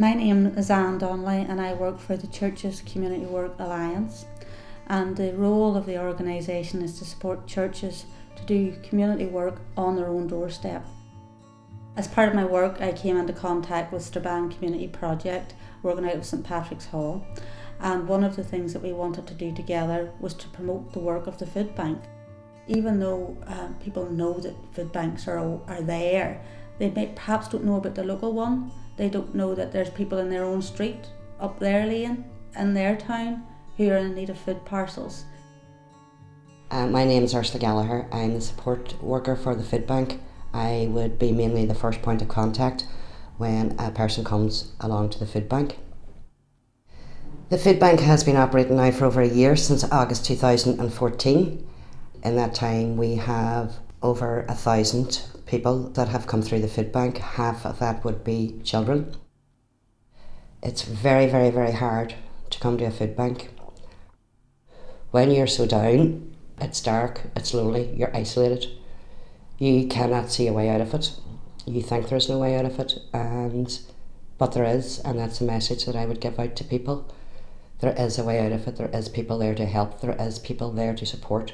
My name is Anne Donnelly and I work for the Churches Community Work Alliance, and the role of the organisation is to support churches to do community work on their own doorstep. As part of my work, I came into contact with Strabane Community Project, working out of St Patrick's Hall, and one of the things that we wanted to do together was to promote the work of the Foodbank. Even though people know that food banks are there, they perhaps don't know about the local one. They don't know that there's people in their own street, up their lane, in their town, who are in need of food parcels. My name is Ursula Gallagher. I'm the support worker for the Foodbank. I would be mainly the first point of contact when a person comes along to the Foodbank. The Foodbank has been operating now for over a year, since August 2014. In that time we have over 1,000 people that have come through the Foodbank. Half of that would be children. It's very, very, very hard to come to a Foodbank. When you're so down, it's dark, it's lonely, you're isolated. You cannot see a way out of it. You think there's no way out of it, but there is, and that's a message that I would give out to people. There is a way out of it, there is people there to help, there is people there to support.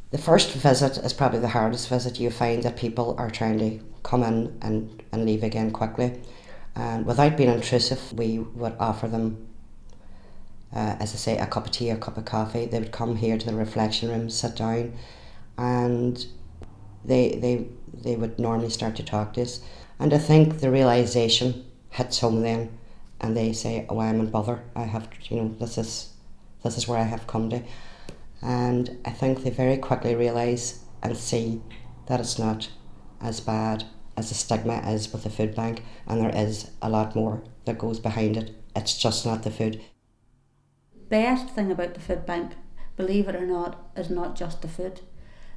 The first visit is probably the hardest visit. You find that people are trying to come in and leave again quickly. And without being intrusive, we would offer them, as I say, a cup of tea, a cup of coffee. They would come here to the reflection room, sit down, and they would normally start to talk to us. And I think the realisation hits home then, and they say, oh, I'm in bother. I have, this is where I have come to. And I think they very quickly realise and see that it's not as bad as the stigma is with the Foodbank, and there is a lot more that goes behind it. It's just not the food. Best thing about the Foodbank, believe it or not, is not just the food.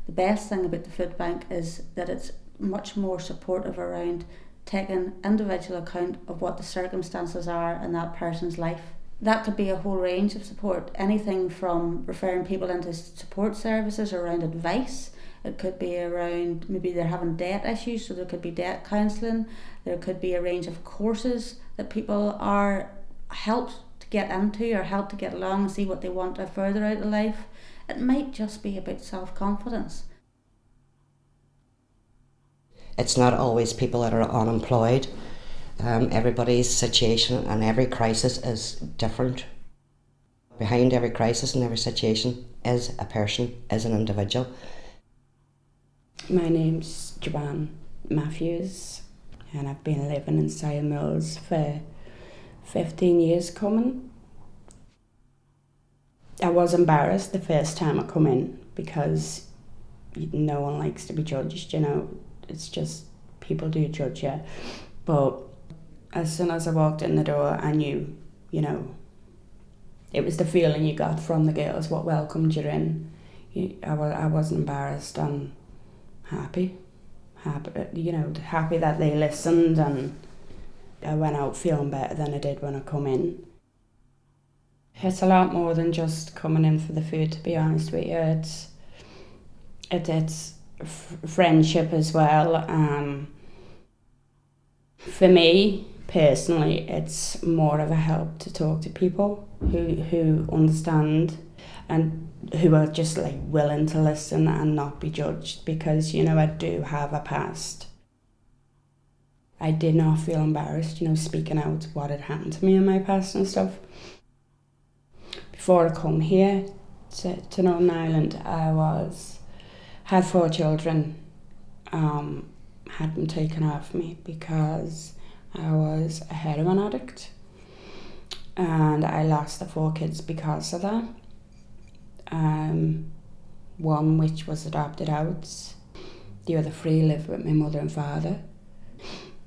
The best thing about the Foodbank is that it's much more supportive around taking individual account of what the circumstances are in that person's life. That could be a whole range of support, anything from referring people into support services around advice. It could be around, maybe they're having debt issues, so there could be debt counselling. There could be a range of courses that people are helped to get into or helped to get along and see what they want to further out of life. It might just be about self-confidence. It's not always people that are unemployed. Everybody's situation and every crisis is different. Behind every crisis and every situation is a person, is an individual. My name's Joanne and I've been living in Sile Mills for 15 years coming. I was embarrassed the first time I come in because no one likes to be judged, It's just, people do judge you. But as soon as I walked in the door, I knew, it was the feeling you got from the girls, what welcomed you in. I wasn't embarrassed and happy, that they listened, and I went out feeling better than I did when I come in. It's a lot more than just coming in for the food, to be honest with you. It's friendship as well. For me, personally, it's more of a help to talk to people who understand and who are just willing to listen and not be judged, because I do have a past. I did not feel embarrassed, speaking out what had happened to me in my past and stuff. Before I come here to Northern Ireland, I had 4 children, had them taken off me because I was a heroin addict, and I lost the 4 kids because of that. One which was adopted out, the other 3 lived with my mother and father,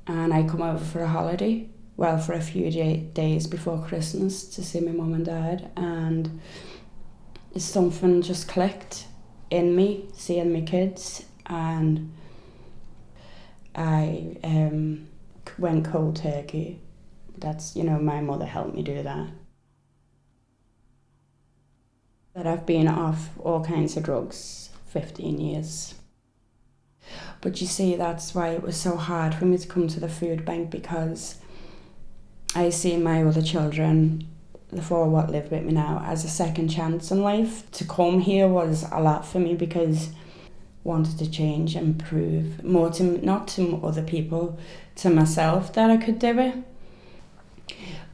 and I come over for a holiday, for a few days before Christmas to see my mum and dad, and something just clicked in me, seeing my kids, and I went cold turkey. That's, my mother helped me do that. But I've been off all kinds of drugs 15 years. But you see, that's why it was so hard for me to come to the Foodbank, because I see my other children, the four what live with me now, as a second chance in life. To come here was a lot for me because I wanted to change and prove more to, not to other people, to myself that I could do it.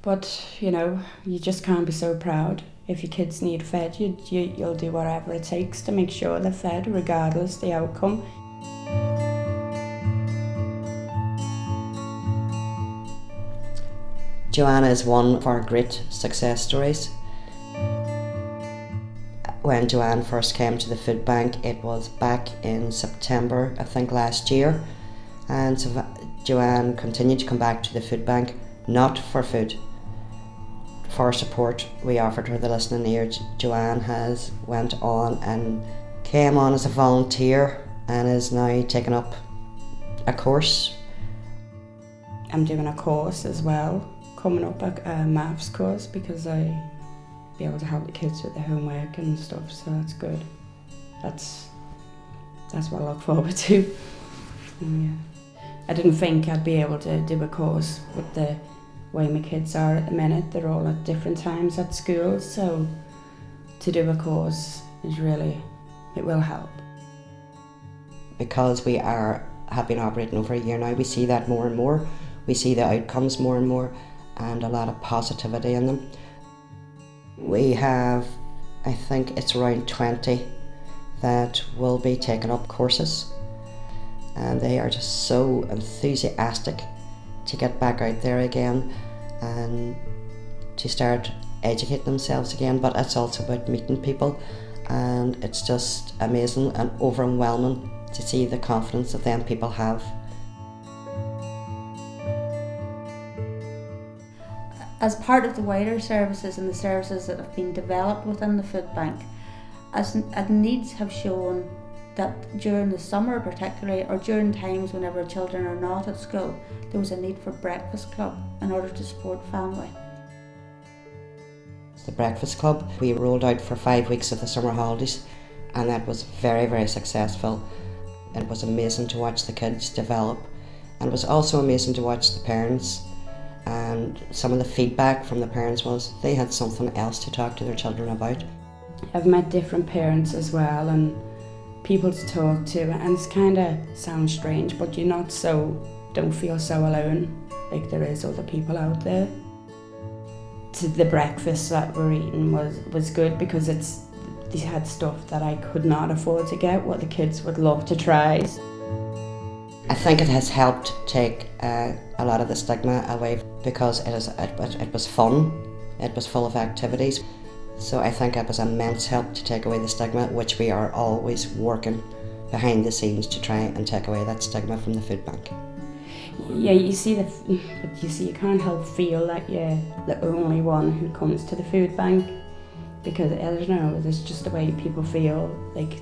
But, you know, you just can't be so proud. If your kids need fed, you'll do whatever it takes to make sure they're fed, regardless the outcome. Joanne is one of our great success stories. When Joanne first came to the Foodbank, it was back in September, I think, last year. And so Joanne continued to come back to the Foodbank, not for food, for support. We offered her the listening ear. Joanne has went on and came on as a volunteer and is now taking up a course. I'm doing a course as well, coming up, a maths course, because I be able to help the kids with their homework and stuff, so that's good. That's what I look forward to. Yeah. I didn't think I'd be able to do a course with the way my kids are at the minute. They're all at different times at school, so to do a course is really, it will help. Because we have been operating over a year now, we see that more and more. We see the outcomes more and more, and a lot of positivity in them. We have, I think it's around 20 that will be taking up courses, and they are just so enthusiastic to get back out there again and to start educating themselves again. But it's also about meeting people, and it's just amazing and overwhelming to see the confidence that them people have. As part of the wider services and the services that have been developed within the Foodbank, as needs have shown that during the summer particularly, or during times whenever children are not at school, there was a need for breakfast club in order to support family. The breakfast club we rolled out for 5 weeks of the summer holidays, and that was very, very successful. It was amazing to watch the kids develop, and it was also amazing to watch the parents. And some of the feedback from the parents was they had something else to talk to their children about. I've met different parents as well, and people to talk to, and it's kind of sounds strange, but don't feel so alone, like there is other people out there. The breakfast that we're eating was good because they had stuff that I could not afford to get, what the kids would love to try. I think it has helped take a lot of the stigma away, because it was fun, it was full of activities. So I think it was immense help to take away the stigma, which we are always working behind the scenes to try and take away that stigma from the Foodbank. Yeah, you can't help feel like you're the only one who comes to the Foodbank, because I don't know, there's just the way people feel like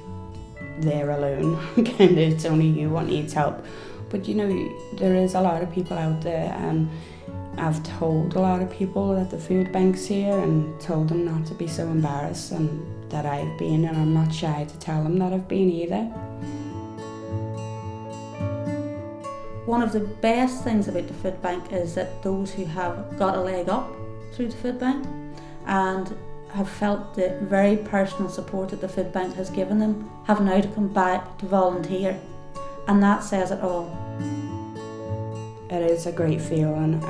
they're alone. Kind of, it's only you what needs help. But you know, there is a lot of people out there, and I've told a lot of people that the Foodbank's here and told them not to be so embarrassed and that I've been, and I'm not shy to tell them that I've been either. One of the best things about the Foodbank is that those who have got a leg up through the Foodbank and have felt the very personal support that the Foodbank has given them have now to come back to volunteer, and that says it all. It is a great feeling,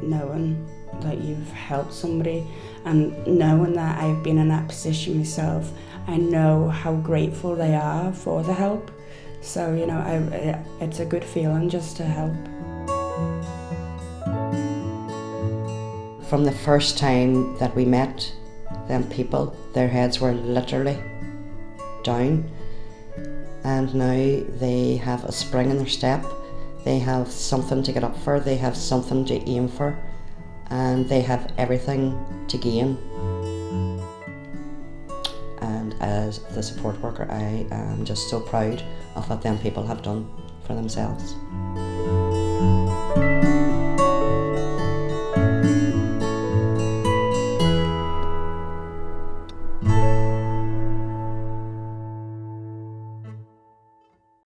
knowing that you've helped somebody, and knowing that I've been in that position myself. I know how grateful they are for the help, so you know, it's a good feeling just to help. From the first time that we met them people, their heads were literally down, and now they have a spring in their step. They have something to get up for, they have something to aim for, and they have everything to gain. And as the support worker, I am just so proud of what them people have done for themselves.